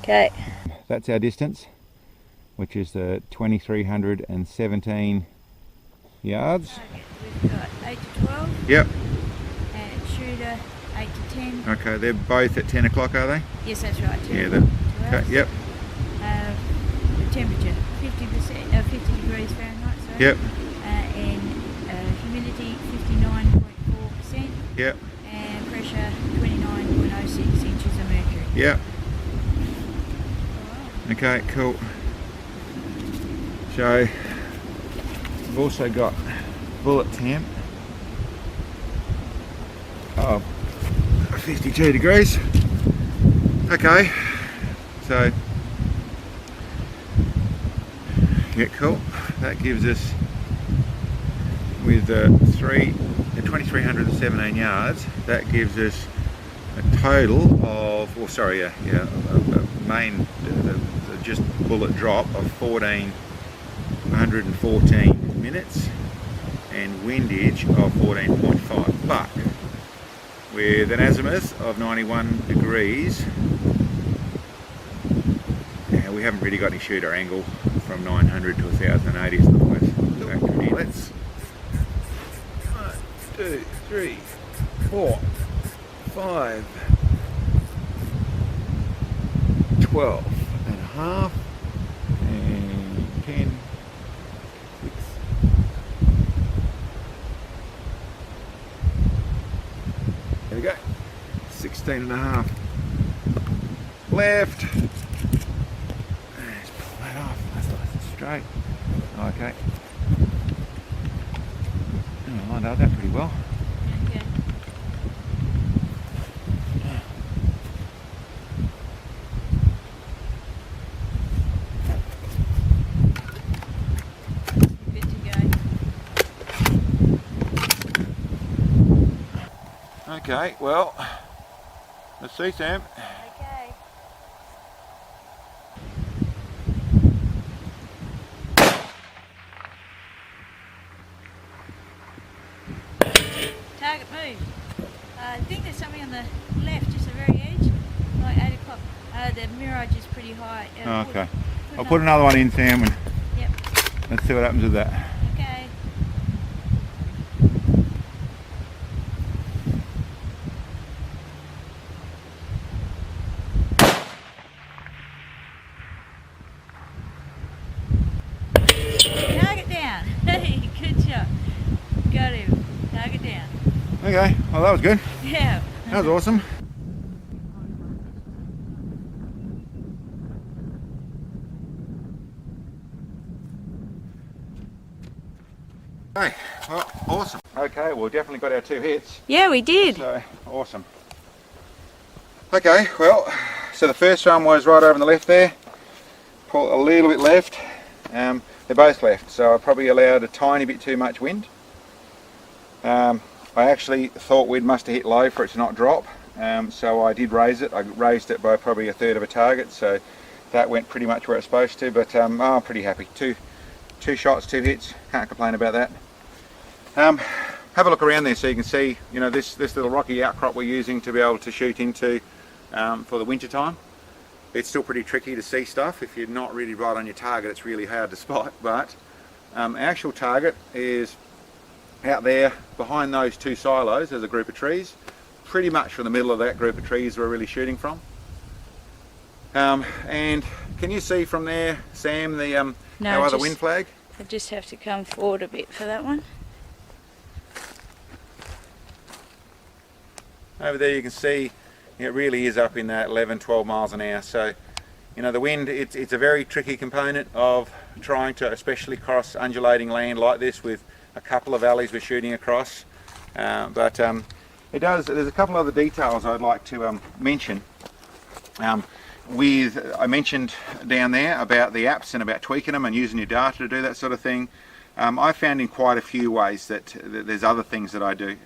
Okay. That's our distance, which is the 2317 yards. We've got 8 to 12. Yep. And shooter 8 to 10. Okay, they're both at 10 o'clock, are they? Yes, that's right. Yeah. Okay. Yep. The temperature 50 degrees Fahrenheit. Sorry. Yep. And humidity 59.4%. Yep. And pressure 29.06 inches of mercury. Yep. Okay, cool. So we've also got bullet temp of 52 degrees. Okay, so yeah, cool. That gives us, with 2317 yards, that gives us a total of, or sorry, a main just bullet drop of 114 minutes and windage of 14.5 buck, with an azimuth of 91 degrees. Now we haven't really got any shooter angle from 900 to 1080 is the worst activity. Let's 1, 2, 3, 4, 5, 12 and a half, and 10, 6, there we go, 16 and a half left. Let's pull that off, that's nice and straight. Okay, I lined up that pretty well. Okay. Good to go. Okay, well, let's see, Sam. Okay. Target move. I think there's something on the left, just the very edge, like 8 o'clock. The mirage is pretty high. Okay, I'll put another one in, Sam, and Yep. let's see what happens with that. Okay. Target down. Hey, good job. Got him. Target down. Okay, well that was good. Yeah. That was awesome. Okay, well, awesome. Okay, well, definitely got our 2 hits. Yeah, we did. So, awesome. Okay, well, so the first one was right over on the left there. Pull a little bit left. They're both left, so I probably allowed a tiny bit too much wind. I actually thought we must have hit low for it to not drop, so I did raise it. I raised it by probably 1/3 of a target, so that went pretty much where it's supposed to, but I'm pretty happy. Two shots, 2 hits, can't complain about that. Have a look around there so you can see, you know, this little rocky outcrop we're using to be able to shoot into for the winter time. It's still pretty tricky to see stuff. If you're not really right on your target, it's really hard to spot, but our actual target is out there behind those 2 silos. There's a group of trees. Pretty much from the middle of that group of trees we're really shooting from. And can you see from there, Sam, the our other wind flag? I just have to come forward a bit for that one. Over there you can see it really is up in that 11-12 miles an hour. So, you know, the wind, it's a very tricky component of trying to especially cross undulating land like this with a couple of valleys we're shooting across. There's a couple other details I'd like to mention. I mentioned down there about the apps and about tweaking them and using your data to do that sort of thing. I found in quite a few ways that there's other things that I do.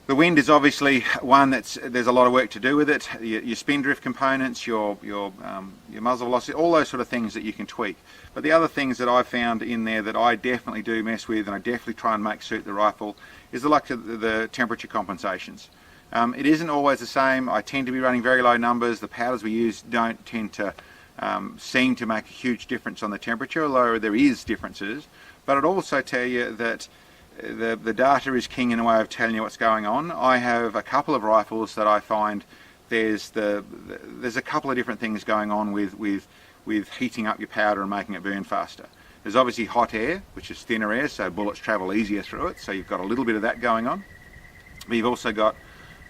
The wind is obviously one there's a lot of work to do with it. Your spin drift components, your muzzle velocity, all those sort of things that you can tweak. But the other things that I found in there that I definitely do mess with and I definitely try and make suit the rifle is the temperature compensations. It isn't always the same. I tend to be running very low numbers. The powders we use don't tend to seem to make a huge difference on the temperature, although there is differences. But I'd also tell you that the data is king in a way of telling you what's going on. I have a couple of rifles that I find there's a couple of different things going on with heating up your powder and making it burn faster. There's obviously hot air, which is thinner air, so bullets travel easier through it, so you've got a little bit of that going on. But you've also got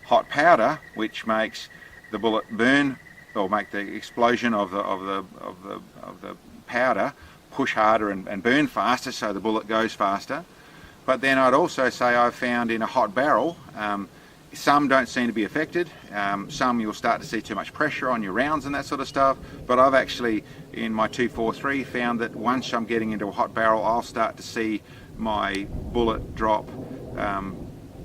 hot powder, which makes the bullet burn, or make the explosion of the powder push harder and burn faster, so the bullet goes faster. But then I'd also say I've found in a hot barrel, some don't seem to be affected, some you'll start to see too much pressure on your rounds and that sort of stuff, but I've actually, in my 243, found that once I'm getting into a hot barrel, I'll start to see my bullet drop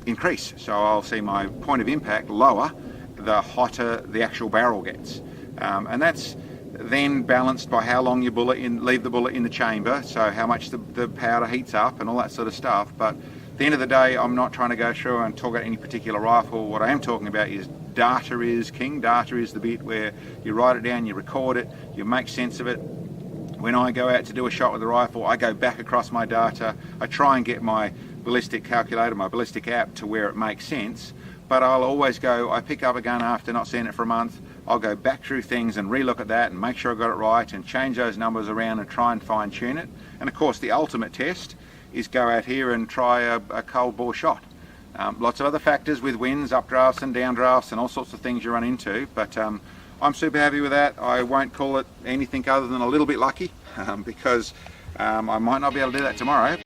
increase. So I'll see my point of impact lower the hotter the actual barrel gets. And that's then balanced by how long you leave the bullet in the chamber, so how much the powder heats up and all that sort of stuff. But at the end of the day, I'm not trying to go through and talk about any particular rifle. What I am talking about is data is king. Data is the bit where you write it down, you record it, you make sense of it. When I go out to do a shot with a rifle, I go back across my data. I try and get my ballistic calculator, my ballistic app, to where it makes sense. But I'll always go, I pick up a gun after not seeing it for a month, I'll go back through things and relook at that and make sure I got it right and change those numbers around and try and fine tune it. And of course the ultimate test is go out here and try a cold bore shot. Lots of other factors with winds, updrafts and downdrafts and all sorts of things you run into, but I'm super happy with that. I won't call it anything other than a little bit lucky because I might not be able to do that tomorrow.